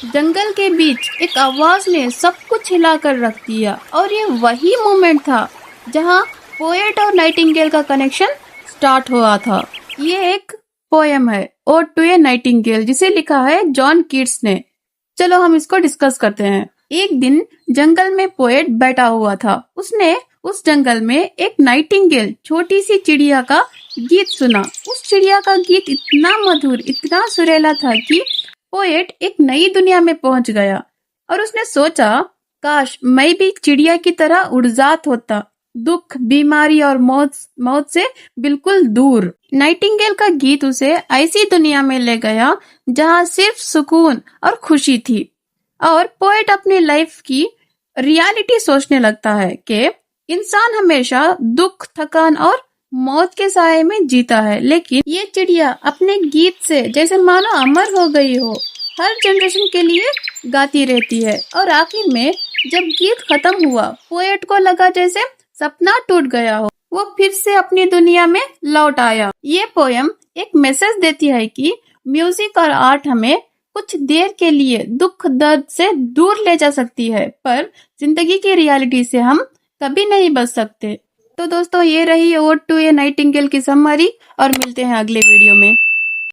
जंगल के बीच एक आवाज ने सब कुछ हिलाकर रख दिया और ये वही मोमेंट था जहाँ पोएट और नाइटिंगेल का कनेक्शन स्टार्ट हुआ था। ये एक पोएम है ओड टू ए नाइटिंगेल जिसे लिखा है जॉन कीट्स ने। चलो हम इसको डिस्कस करते हैं। एक दिन जंगल में पोएट बैठा हुआ था। उसने उस जंगल में एक नाइटिंगेल छोटी सी चिड़िया का गीत सुना। उस चिड़िया का गीत इतना मधुर, इतना सुरीला था कि पोएट एक नई दुनिया में पहुंच गया और उसने सोचा, काश मैं भी चिड़िया की तरह उड़जात होता, दुख, बीमारी और मौत से बिल्कुल दूर। नाइटिंगेल का गीत उसे ऐसी दुनिया में ले गया जहाँ सिर्फ सुकून और खुशी थी। और पोएट अपनी लाइफ की रियलिटी सोचने लगता है कि इंसान हमेशा दुख, थकान और मौत के साए में जीता है, लेकिन ये चिड़िया अपने गीत से जैसे मानो अमर हो गई हो, हर जनरेशन के लिए गाती रहती है। और आखिर में जब गीत खत्म हुआ, पोएट को लगा जैसे सपना टूट गया हो, वो फिर से अपनी दुनिया में लौट आया। ये पोयम एक मैसेज देती है कि म्यूजिक और आर्ट हमें कुछ देर के लिए दुख दर्द से दूर ले जा सकती है, पर जिंदगी की रियलिटी से हम कभी नहीं बच सकते। तो दोस्तों, ये रही ओड टू ए नाइटिंगेल की समरी और मिलते हैं अगले वीडियो में।